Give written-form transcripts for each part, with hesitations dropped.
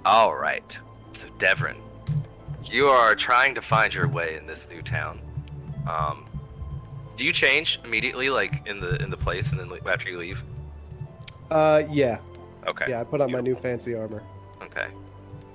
All right. So Devren, you are trying to find your way in this new town. Um, do you change immediately, like in the place, and then after you leave? Yeah. Okay. Yeah, I put on my new Beautiful. fancy armor. Okay.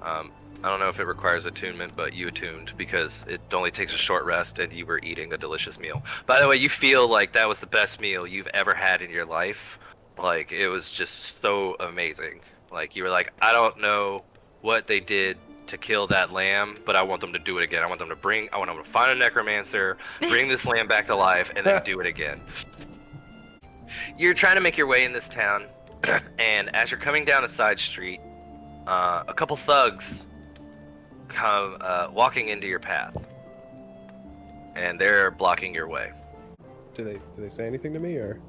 I don't know if it requires attunement, but you attuned because it only takes a short rest, and you were eating a delicious meal. By the way, you feel like that was the best meal you've ever had in your life. Like it was just so amazing. Like you were like, I don't know what they did to kill that lamb, but I want them to do it again. I want them to find a necromancer, bring this lamb back to life, and then do it again. You're trying to make your way in this town, and as you're coming down a side street, a couple thugs come walking into your path, and they're blocking your way. Do they say anything to me or?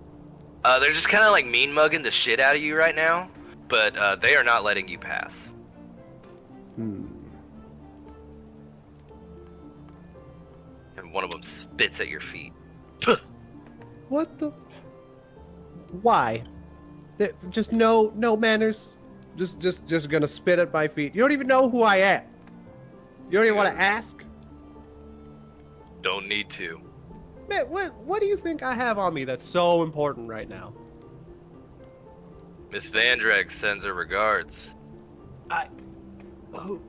They're just kind of like mean mugging the shit out of you right now, but they are not letting you pass. And one of them spits at your feet. What the? Why? Just no manners. Just gonna spit at my feet. You don't even know who I am. You don't even want to ask. Don't need to. Man, what do you think I have on me that's so important right now? Miss Vanderegg sends her regards. Who?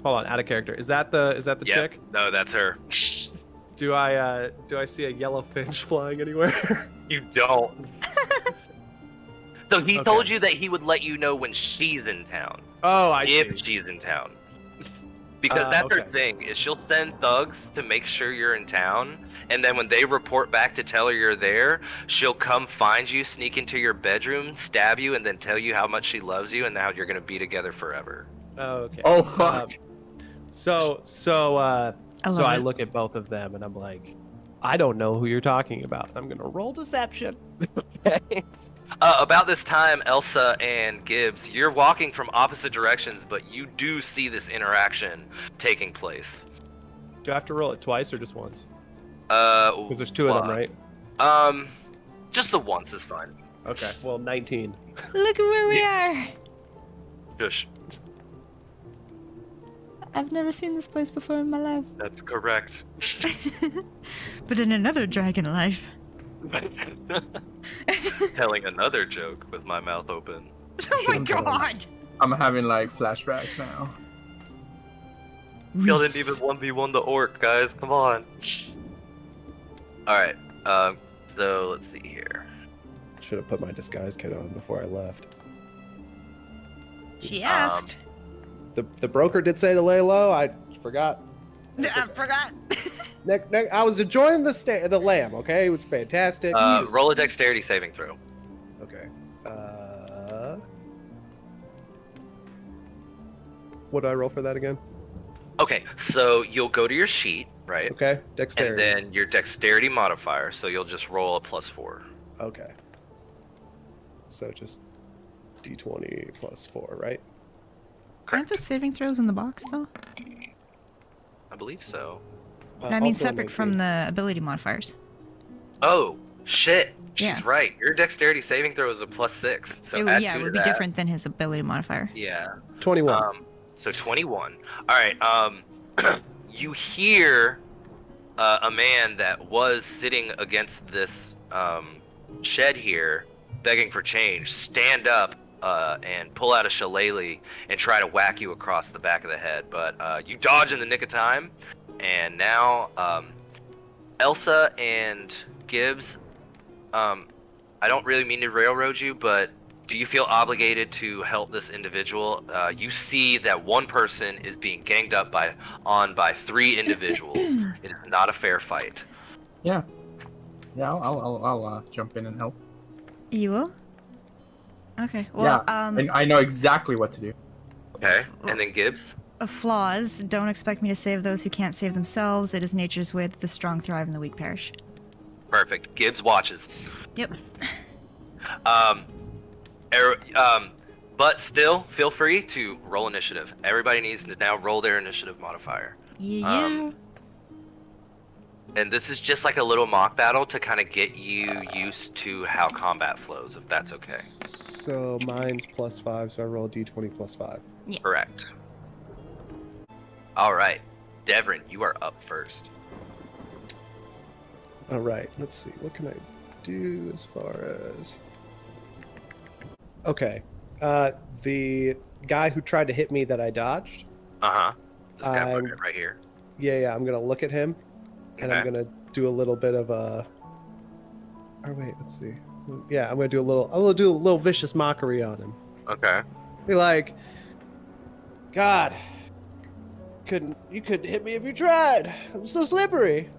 Hold on, out of character. Is that the Yep. chick? No, that's her. Do I see a yellow finch flying anywhere? You don't. So he Okay. told you that he would let you know when she's in town. Oh, I If see. she's in town. Because that's her okay. thing, is she'll send thugs to make sure you're in town, and then when they report back to tell her you're there, she'll come find you, sneak into your bedroom, stab you, and then tell you how much she loves you and how you're gonna be together forever. Okay. Oh fuck. So I look at both of them and I'm like, I don't know who you're talking about. I'm gonna roll deception. About this time, Elsa and Gibbs, you're walking from opposite directions, but you do see this interaction taking place. Do I have to roll it twice or just once? Because Because there's two of them, right? Just the once is fine. Okay. Well, 19. Look at where we are. Shush. I've never seen this place before in my life. That's correct. But in another dragon life. Telling another joke with my mouth open. Oh my god! I'm having like flashbacks now. Y'all didn't even 1v1 the orc, guys. Come on. Alright, so let's see here. Should have put my disguise kit on before I left. She asked. The broker did say to lay low. I forgot. I forgot. I was enjoying the lamb. Okay, it was fantastic. Roll a dexterity saving throw. Okay. What do I roll for that again? Okay, so you'll go to your sheet, right? Okay, dexterity. And then your dexterity modifier, so you'll just roll a +4. Okay. So just d20 plus 4, right? Aren't the saving throws in the box though? I believe so. I mean Also separate from 19. the ability modifiers. Oh, shit. She's Yeah. right. Your dexterity saving throw is a +6. So add Yeah, 2 it to would be that. different than his ability modifier. Yeah. 21. So 21. Alright, you hear a man that was sitting against this shed here, begging for change, stand up and pull out a shillelagh and try to whack you across the back of the head. But you dodge in the nick of time, and now Elsa and Gibbs, I don't really mean to railroad you, but do you feel obligated to help this individual? You see that one person is being ganged up by 3 individuals. It is not a fair fight. Yeah. Yeah, I'll jump in and help. You will? Okay. Well, And I know exactly what to do. Okay, and then Gibbs? flaws. Don't expect me to save those who can't save themselves. It is nature's way that the strong thrive and the weak perish. Perfect. Gibbs watches. Yep. But still, feel free to roll initiative. Everybody needs to now roll their initiative modifier. Yeah. And this is just like a little mock battle to kind of get you used to how combat flows, if that's okay. So mine's +5, so I roll a d20 +5. Correct. All right, Devren, you are up first. All right, let's see. What can I do as far as... Okay. The guy who tried to hit me that I dodged. This guy I'm- right here. Yeah, I'm gonna look at him, and I'm Okay. gonna do a little bit of a... Oh wait, let's see. Yeah, I'm gonna do a little vicious mockery on him. Okay. Be like, God, you couldn't hit me if you tried. I'm so slippery.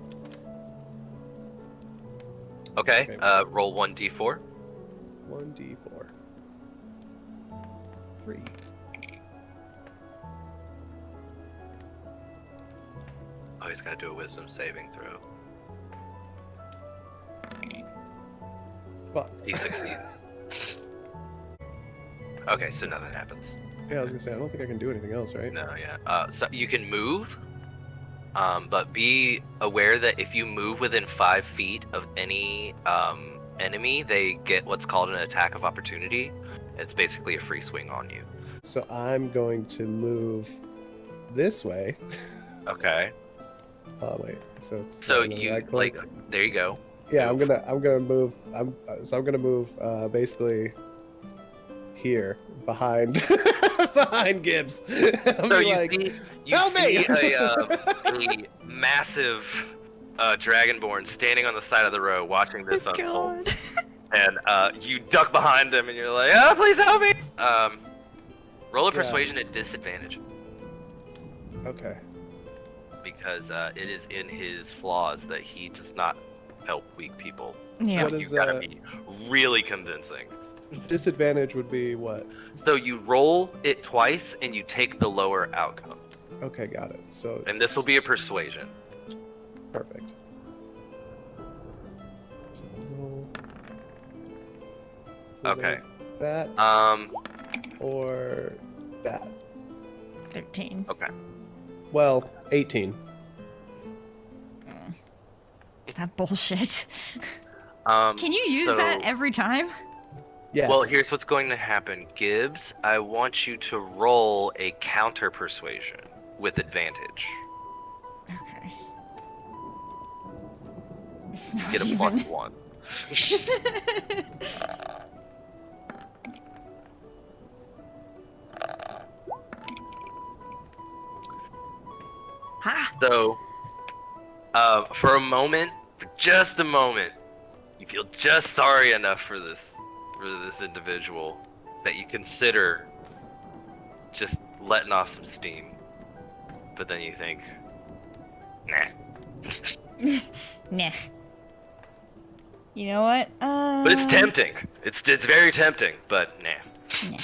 Okay. Okay. Roll 1d4. 1d4. 3. Oh, he's got to do a wisdom saving throw. Fuck. He succeeds. Okay, so nothing happens. Yeah, I was gonna say I don't think I can do anything else, right? No, yeah. So you can move, but be aware that if you move within 5 feet of any enemy, they get what's called an attack of opportunity. It's basically a free swing on you. So I'm going to move this way. Okay. Oh wait, so it's So I'm gonna you right-click. like there you go. Yeah, move. I'm gonna move. I'm gonna move basically here behind behind Gibbs. I'll So be you like, see "Help me!" a massive dragonborn standing on the side of the road watching this unfold. God. And you duck behind him and you're like, "Ah, please help me!" Roll a Yeah. persuasion at disadvantage Okay. because it is in his flaws that he does not help weak people. Yeah. What So is, you gotta be really convincing. Disadvantage would be what? So you roll it twice and you take the lower outcome, Okay, got it. So and this will be a persuasion. perfect. So Okay. there's that or that. 13. Okay. Well, 18. That bullshit. Can Can you use that every time? Yes. Well, here's what's going to happen, Gibbs. I want you to roll a counter persuasion with advantage. Okay. It's not Get a even. +1. Ha! So, for a moment, for just a moment, you feel just sorry enough for this individual that you consider just letting off some steam. But then you think, nah. Nah. You know what? But it's tempting. It's very tempting, but nah. Nah.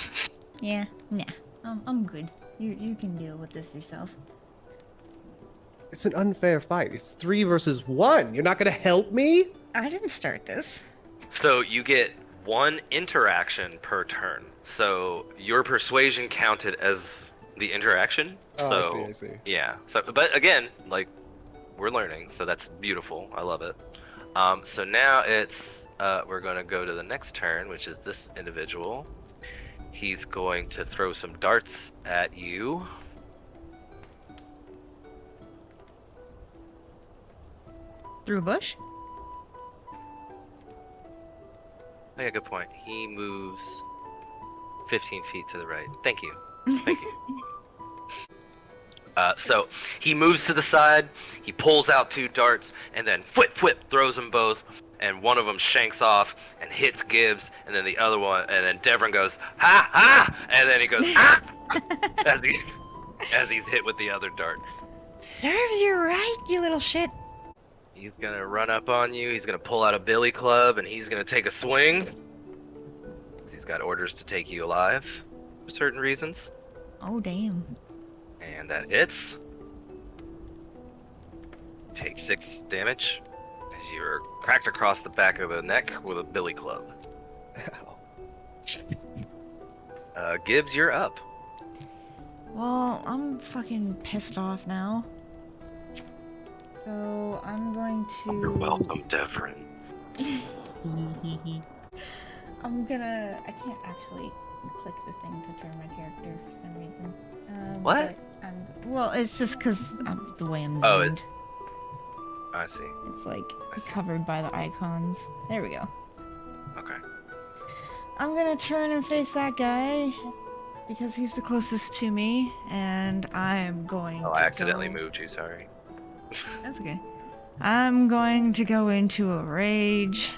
Yeah, nah. I'm good. You can deal with this yourself. It's an unfair fight. It's 3 versus 1. You're not gonna help me? I didn't start this. So you get 1 interaction per turn. So your persuasion counted as the interaction. Oh, So I see. yeah. So, but again, like we're learning, so that's beautiful. I love it. So now it's we're gonna go to the next turn, which is this individual. He's going to throw some darts at you. Through a bush? Oh, yeah, good point. He moves 15 feet to the right. Thank you. Thank you. So he moves to the side, he pulls out 2 darts, and then flip, throws them both, and one of them shanks off and hits Gibbs, and then the other one, and then Devren goes, ha, ha, and then he goes, ah, as he's hit with the other dart. Serves you right, you little shit. He's gonna run up on you, he's gonna pull out a billy club, and he's gonna take a swing. He's got orders to take you alive for certain reasons. Oh, damn. And that hits. Take 6 damage as you're cracked across the back of the neck with a billy club. Ow. Gibbs, you're up. Well, I'm fucking pissed off now. So I'm going to. You're welcome, Devren. I can't actually click the thing to turn my character for some reason. What? Well, it's just because the way I'm zoomed. Oh, it's. I see. It's like I see. covered by the icons. There we go. Okay. I'm gonna turn and face that guy because he's the closest to me, and I'm going to Oh, I accidentally go... moved you. Sorry. That's okay. I'm going to go into a rage.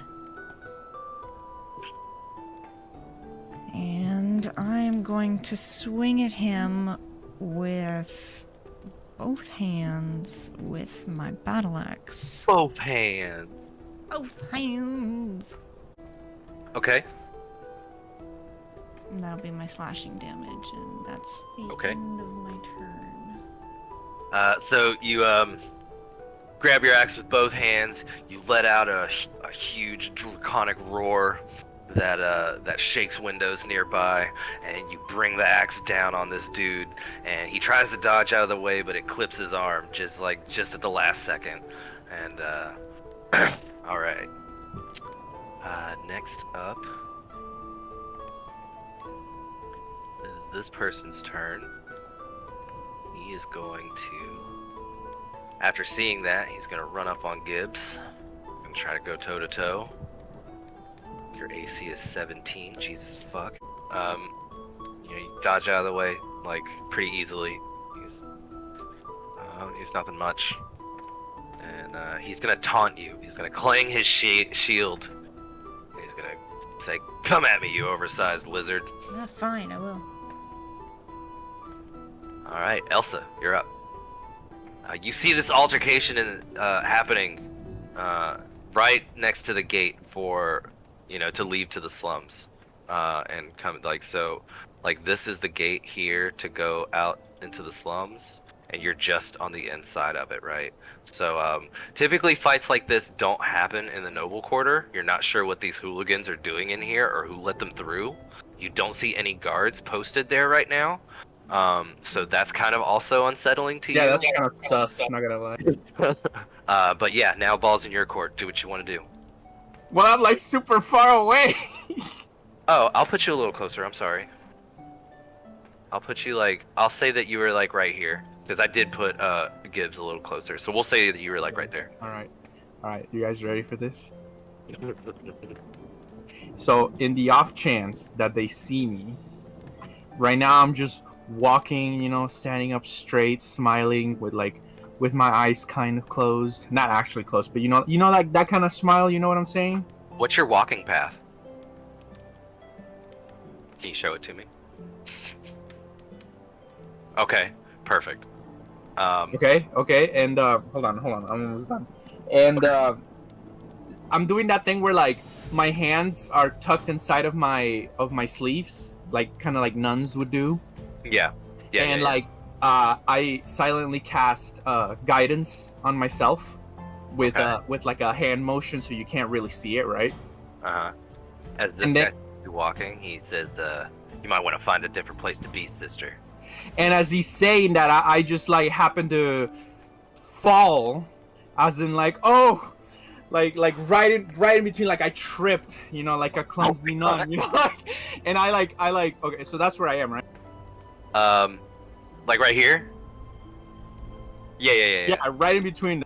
And I'm going to swing at him with both hands with my battle axe. Both hands. Both hands! Okay. And that'll be my slashing damage, and that's the Okay. end of my turn. So you grab your axe with both hands. You let out a huge draconic roar that shakes windows nearby, and you bring the axe down on this dude. And he tries to dodge out of the way, but it clips his arm just at the last second. And all right. Next up is this person's turn. He is going to, after seeing that, he's going to run up on Gibbs and try to go toe to toe. Your AC is 17. Jesus fuck. You dodge out of the way like pretty easily. He's nothing much, and he's gonna taunt you. He's gonna clang his shield. He's gonna say, "Come at me, you oversized lizard." Fine, I will. All right, Elsa, you're up. You see this altercation happening right next to the gate for, to leave to the slums, and come this is the gate here to go out into the slums, and you're just on the inside of it, right? So typically fights like this don't happen in the noble quarter. You're not sure what these hooligans are doing in here or who let them through. You don't see any guards posted there right now. So that's kind of also unsettling to you. Yeah, that's kind of sus, not gonna lie. But yeah, now ball's in your court. Do what you want to do. Well, I'm like super far away. Oh, I'll put you a little closer. I'm sorry. I'll put you I'll say that you were right here, because I did put Gibbs a little closer. So we'll say that you were right there. All right. You guys ready for this? So, in the off chance that they see me, right now I'm just walking, standing up straight, smiling with my eyes kind of closed. Not actually closed, but like that kind of smile, you know what I'm saying? What's your walking path? Can you show it to me? Okay, perfect. Okay, and hold on, I'm almost done. And I'm doing that thing where my hands are tucked inside of my sleeves, kind of like nuns would do. Yeah. And I silently cast guidance on myself with a hand motion, so you can't really see it, right? As this guy is walking, he says, "You might want to find a different place to be, sister." And as he's saying that, I just happen to fall, as in right in between, I tripped, like a clumsy nun, and okay, so that's where I am, right? Right here? Yeah. Yeah, right in between.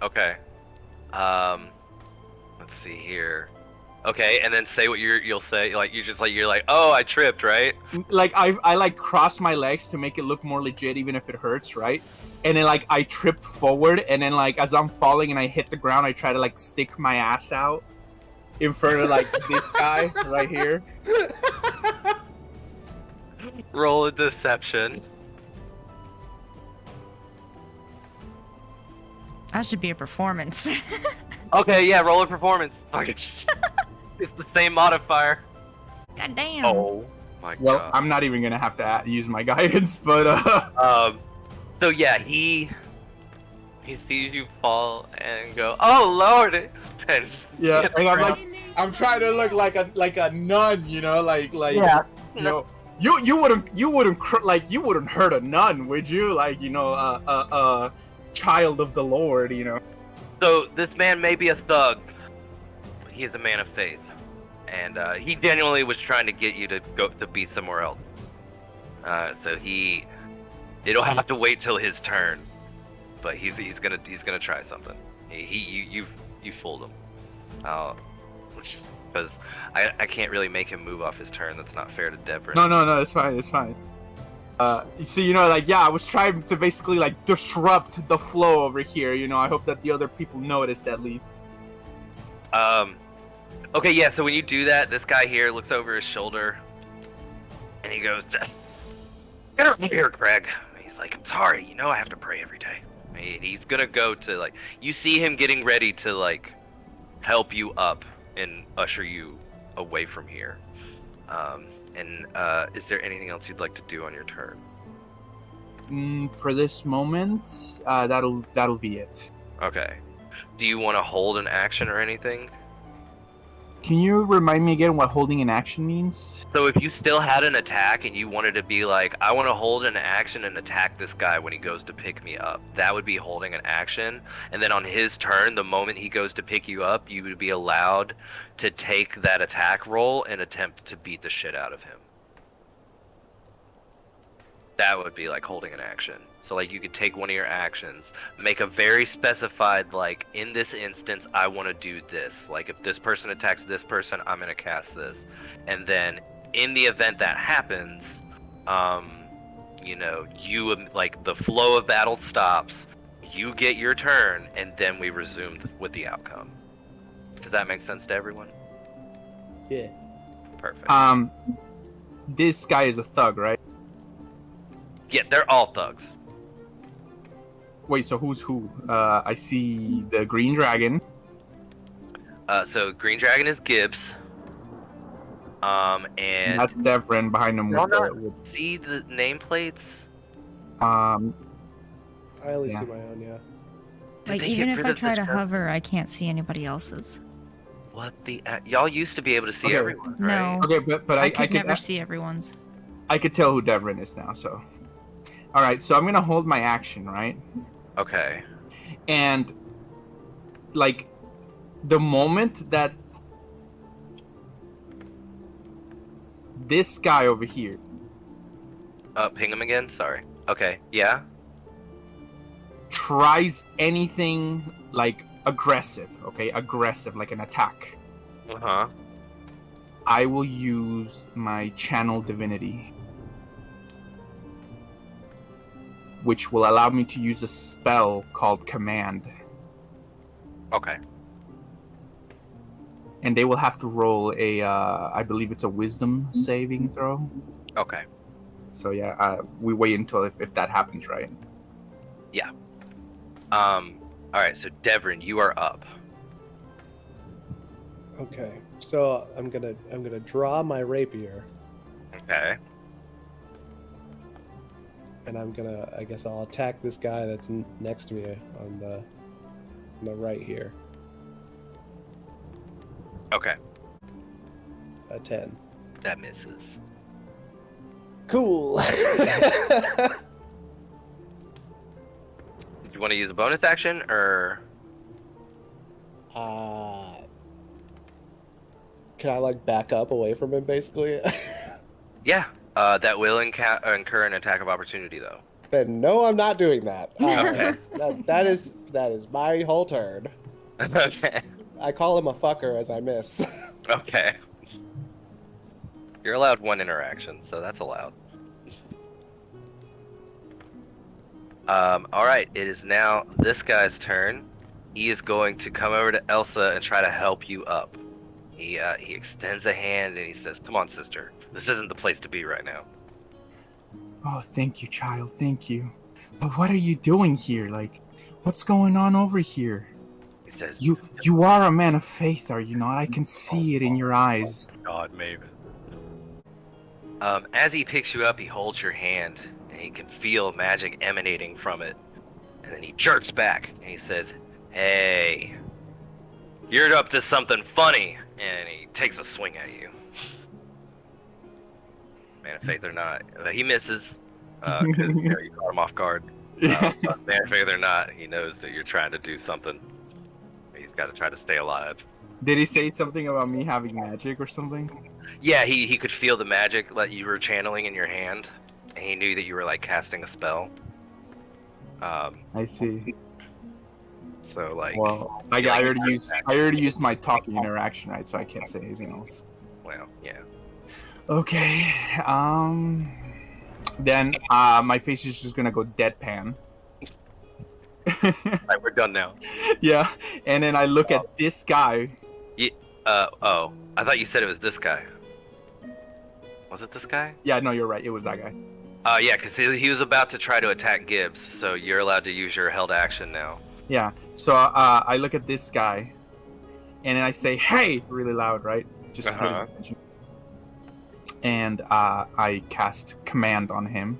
Okay. Let's see here. Okay, and then say what you'll say. You're like, "Oh, I tripped," right? I cross my legs to make it look more legit, even if it hurts, right? And then I tripped forward, and then as I'm falling and I hit the ground, I try to stick my ass out in front of this guy right here. Roll a deception. That should be a performance. Okay, yeah, roll a performance. It's the same modifier. God damn. Oh my god. Well, I'm not even gonna have to use my guidance, but So yeah, he sees you fall and go, "Oh Lord!" And yeah, and I'm trying to look like a nun, yeah. You wouldn't hurt a nun, would you? child of the Lord, you know. So this man may be a thug, but he is a man of faith, and he genuinely was trying to get you to go to be somewhere else. So it'll have to wait till his turn, but he's gonna try something. You fooled him, because I can't really make him move off his turn. That's not fair to Devren. No, it's fine, it's fine. So, you know, like, yeah, I was trying to basically, like, disrupt the flow over here, you know. I hope that the other people noticed, at least. Okay, yeah, so when you do that, this guy here looks over his shoulder, and he goes, "Get over here, Craig." And he's like, "I'm sorry, you know I have to pray every day." And he's gonna go to, like, you see him getting ready to, like, help you up and usher you away from here. Is there anything else you'd like to do on your turn? For this moment, that'll be it. Okay. Do you want to hold an action or anything? Can you remind me again what holding an action means? So if you still had an attack and you wanted to be like, I want to hold an action and attack this guy when he goes to pick me up, that would be holding an action. And then on his turn, the moment he goes to pick you up, you would be allowed to take that attack roll and attempt to beat the shit out of him. That would be like holding an action. So like you could take one of your actions, make a very specified, like, in this instance I want to do this. Like if this person attacks this person, I'm gonna cast this. And then in the event that happens, you know, you, like, the flow of battle stops, you get your turn, and then we resume with the outcome. Does that make sense to everyone? Yeah. Perfect. This guy is a thug, right? Yeah, they're all thugs. Wait, so who's who? I see the green dragon. So Green Dragon is Gibbs. And That's Devren behind him. see the nameplates? I only Yeah. see my own, yeah. Did Like, they even get if rid I of the try to chest? hover, I can't see anybody else's. What the? Y'all used to be able to see Okay. everyone, right? No. Okay, but I I could could never see everyone's. I could tell who Devren is now. So, all right. So I'm gonna hold my action, right? Okay. And like the moment that this guy over here Ping him again. Sorry. Okay. Yeah. tries anything like aggressive, like an attack, Uh-huh. I will use my channel divinity, which will allow me to use a spell called command, Okay. and they will have to roll a I believe it's a wisdom saving throw. Okay. So yeah, we wait until if that happens, right? All right. So Devren, you are up. Okay. So I'm gonna draw my rapier, Okay. and I guess I'll attack this guy that's next to me on the right here. Okay. A 10. That misses. Cool. Do you want to use a bonus action or? Can I like back up away from him, basically? Yeah. That will incur an attack of opportunity, though. Then no, I'm not doing that. Okay. That is my whole turn. Okay. I call him a fucker as I miss. Okay. You're allowed one interaction, so that's allowed. Alright, it is now this guy's turn. He is going to come over to Elsa and try to help you up. He extends a hand and he says, "Come on, sister. This isn't the place to be right now." Oh, thank you, child. Thank you. But what are you doing here? Like, what's going on over here? He says, You are a man of faith, are you not? I can see it in your eyes. "God, Maven." As he picks you up, he holds your hand, and he can feel magic emanating from it. And then he jerks back, and he says, "Hey, you're up to something funny." And he takes a swing at you. Man of faith or not. He misses, because you caught him off guard. But man, faith or not, he knows that you're trying to do something. He's got to try to stay alive. Did he say something about me having magic or something? Yeah, he could feel the magic that you were channeling in your hand, and he knew that you were like casting a spell. I see. So like, Well, I already used my talking interaction, right? So I can't say anything else. well, yeah. Okay. Then my face is just gonna go deadpan. Alright, we're done now. Yeah, and then I look at this guy. Oh, I thought you said it was this guy. Was it this guy? Yeah, no, you're right. It was that guy. Yeah, because he was about to try to attack Gibbs, so you're allowed to use your held action now. Yeah. So I look at this guy, and then I say, "Hey!" really loud, right? Just to get his attention. And I cast command on him.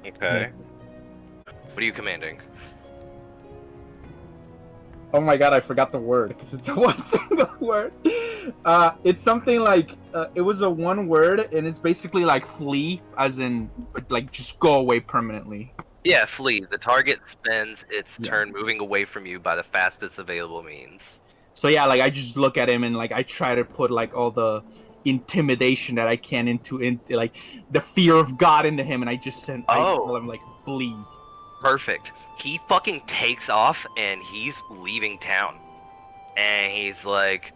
Okay. What are you commanding? Oh my god, I forgot the word because it's a one single word. It's something like it was a one word, and it's basically like flee, as in like just go away permanently. Yeah, flee. The target spends its turn moving away from you by the fastest available means. So yeah, like I just look at him and like I try to put like all the intimidation that I can into like the fear of God into him, and I tell him like flee. Perfect. He fucking takes off and he's leaving town. And he's like,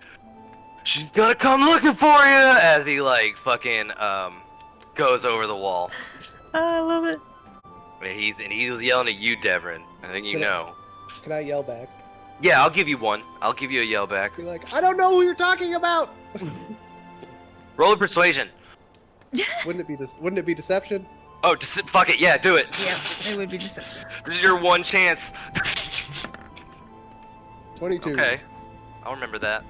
she's gonna come looking for you, as he like fucking goes over the wall. I love it. And he's yelling at you, Devren. I think you know. Can I yell back? Yeah, I'll give you one. I'll give you a yell back. Be like, I don't know who you're talking about. Roll a persuasion. Wouldn't it be deception? Oh, fuck it. Yeah, do it. Yep, it would be deception. This is your one chance. 22. Okay, I'll remember that.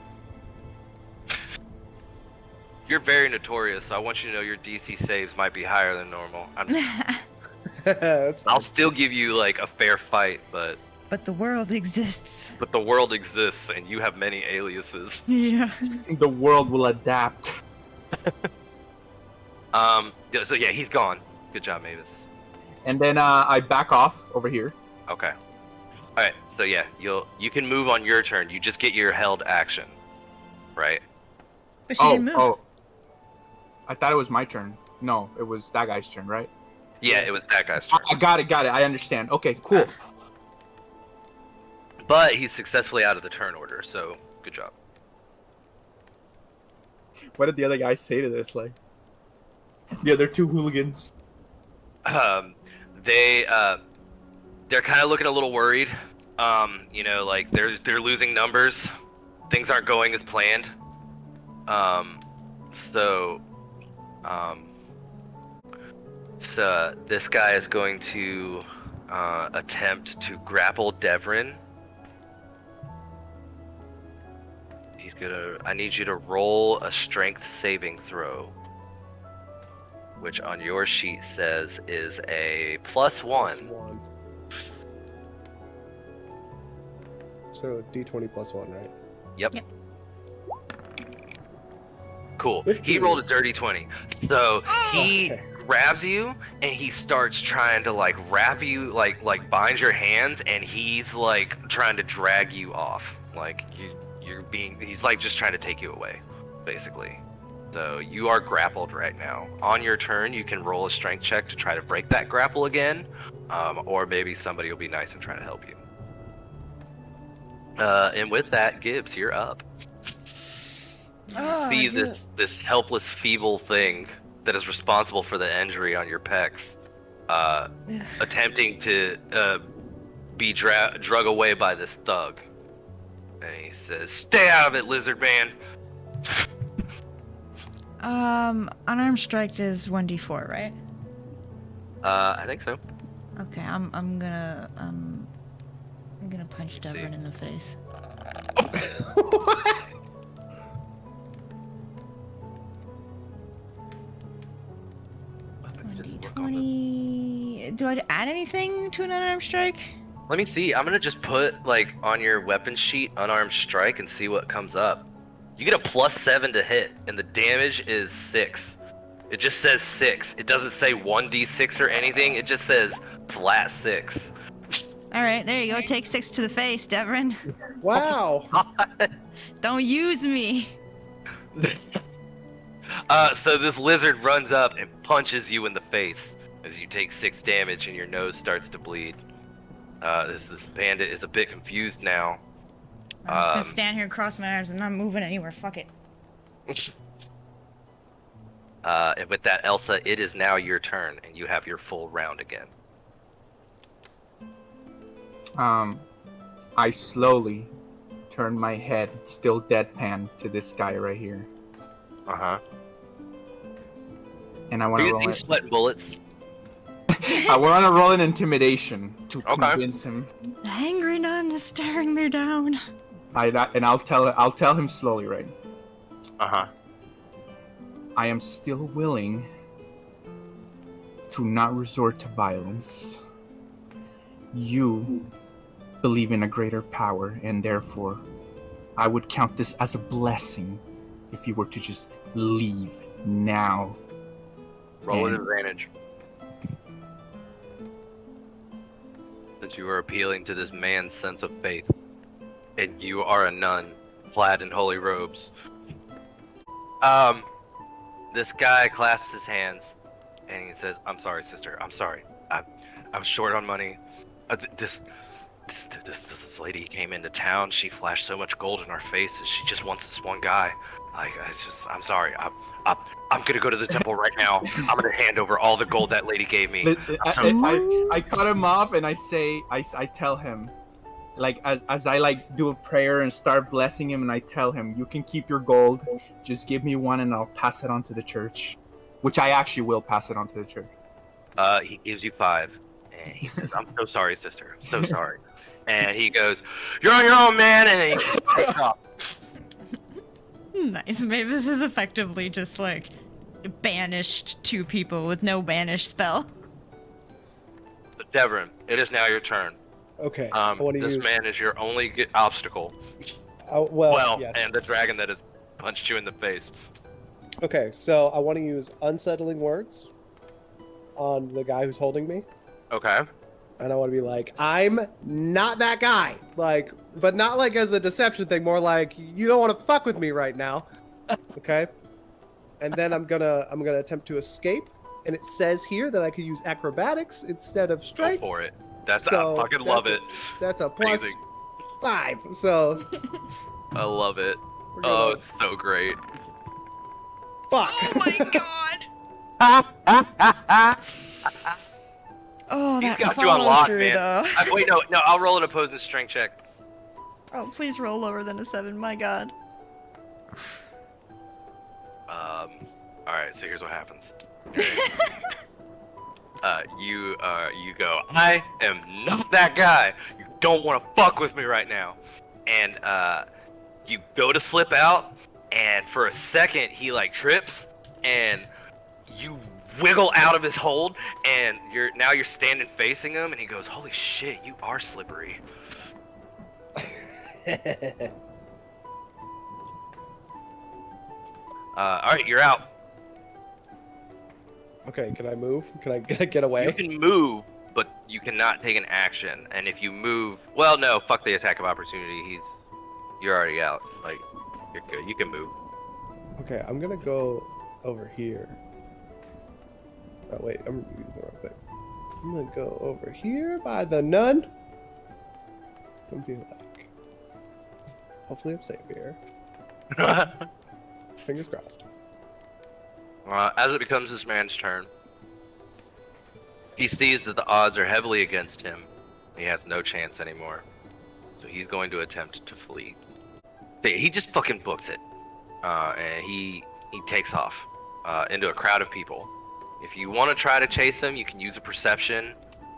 You're very notorious, so I want you to know your DC saves might be higher than normal. That's fine. I'll still give you like a fair fight, but But the world exists. the world exists, and you have many aliases. Yeah. The world will adapt. Yeah, so yeah, he's gone. Good job, Mavis. And then I back off over here. Okay. All right. So yeah, you can move on your turn. You just get your held action, right? But she didn't move. Oh. I thought it was my turn. No, it was that guy's turn, right? Yeah, it was that guy's turn. I got it. I understand. Okay, cool. But he's successfully out of the turn order, so good job. What did the other guys say to this? Like, the other two hooligans. They're kind of looking a little worried. You know, like they're losing numbers. Things aren't going as planned. So this guy is going to attempt to grapple Devren. I need you to roll a strength saving throw, which on your sheet says is a +1. +1. So D20 +1, right? Yep. Yep. Cool. 15. He rolled a dirty 20. So he Okay. grabs you and he starts trying to like wrap you, like bind your hands, and he's like trying to drag you off. Like he's like just trying to take you away, basically. So you are grappled right now. On your turn, you can roll a strength check to try to break that grapple again, or maybe somebody will be nice and try to help you. And with that, Gibbs, you're up. Oh, See dude. this helpless, feeble thing that is responsible for the injury on your pecs, attempting to be drug away by this thug. And he says, "Stay out of it, lizard man." Unarmed strike is 1d4, right? I think so. Okay, I'm gonna punch Let's see. Devren in the face. Let me just work on 20. Do I add anything to an unarmed strike? Let me see. I'm gonna just put like on your weapon sheet unarmed strike and see what comes up. You get a +7 to hit, and the damage is 6. It just says 6. It doesn't say 1d6 or anything. It just says flat 6. All right, there you go. Take 6 to the face, Devren. Wow. Don't use me. So this lizard runs up and punches you in the face as you take 6 damage and your nose starts to bleed. This bandit is a bit confused now. I'm just gonna stand here and cross my arms. I'm not moving anywhere. Fuck it. And with that, Elsa, it is now your turn, and you have your full round again. I slowly turn my head, still deadpan, to this guy right here, and I want to roll. He's sweating bullets. I want to roll an intimidation to convince him. The angry nun is staring me down. I'll tell him slowly, right? I am still willing to not resort to violence. You believe in a greater power, and therefore, I would count this as a blessing if you were to just leave now. Roll an advantage. Since you are appealing to this man's sense of faith, and you are a nun, clad in holy robes. This guy clasps his hands, and he says, "I'm sorry, sister. I'm sorry. I'm short on money. This lady came into town. She flashed so much gold in our faces. She just wants this one guy. I'm sorry. I'm gonna go to the temple right now. I'm gonna hand over all the gold that lady gave me." I cut him off, and I tell him, like, as I like do a prayer and start blessing him, and I tell him, you can keep your gold, just give me one and I'll pass it on to the church, which I actually will pass it on to the church. He gives you 5, and he says, "I'm so sorry, sister. I'm so sorry." And he goes, "You're on your own, man," and he takes off. Nice. Maybe this is effectively just like banished 2 people with no banish spell. So Devren, it is now your turn. Okay. I want to This use. man is your only obstacle. Well, yes. And the dragon that has punched you in the face. Okay, so I want to use unsettling words on the guy who's holding me, Okay. and I want to be like, "I'm not that guy," like, but not like as a deception thing. More like, "You don't want to fuck with me right now." Okay. And then I'm gonna attempt to escape, and it says here that I could use acrobatics instead of Go strength. for it. I So, fucking love it. That's a plus Amazing. 5. So I love it. we're Oh, gonna, it's so great. fuck. Oh my god! Oh, He's that got you follow on lock, through, man. though. Wait, no, I'll roll an opposing strength check. Oh, please roll lower than a 7. My god. Alright, so here's what happens. You go, "I am not that guy. You don't want to fuck with me right now." And, you go to slip out, and for a second, he, like, trips, and you wiggle out of his hold, and now you're standing facing him, and he goes, "Holy shit, you are slippery." Alright, you're out. Okay, can I move? Can I get away? You can move, but you cannot take an action. And if you move, well, no, fuck the attack of opportunity. You're already out. Like, you're good. You can move. Okay, I'm gonna go over here. Oh wait, I'm using the wrong thing. I'm gonna go over here by the nun. And be like, hopefully I'm safe here. Fingers crossed. As it becomes this man's turn, he sees that the odds are heavily against him. He has no chance anymore. So he's going to attempt to flee. But he just fucking books it. And he takes off into a crowd of people. If you want to try to chase him, you can use a perception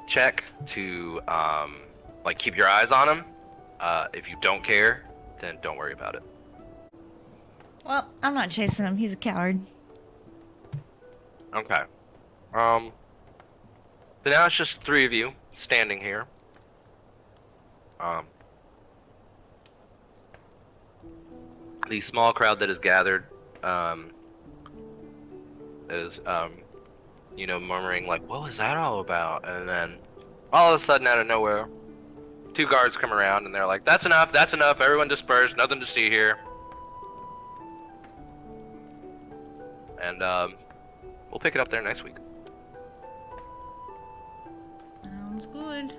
check to like keep your eyes on him. If you don't care, then don't worry about it. Well, I'm not chasing him. He's a coward. Okay. So now it's just 3 of you standing here. The small crowd that is gathered is murmuring like, "What was that all about?" And then all of a sudden, out of nowhere, 2 guards come around and they're like, that's enough, everyone disperse, nothing to see here. And we'll pick it up there next week. Sounds good.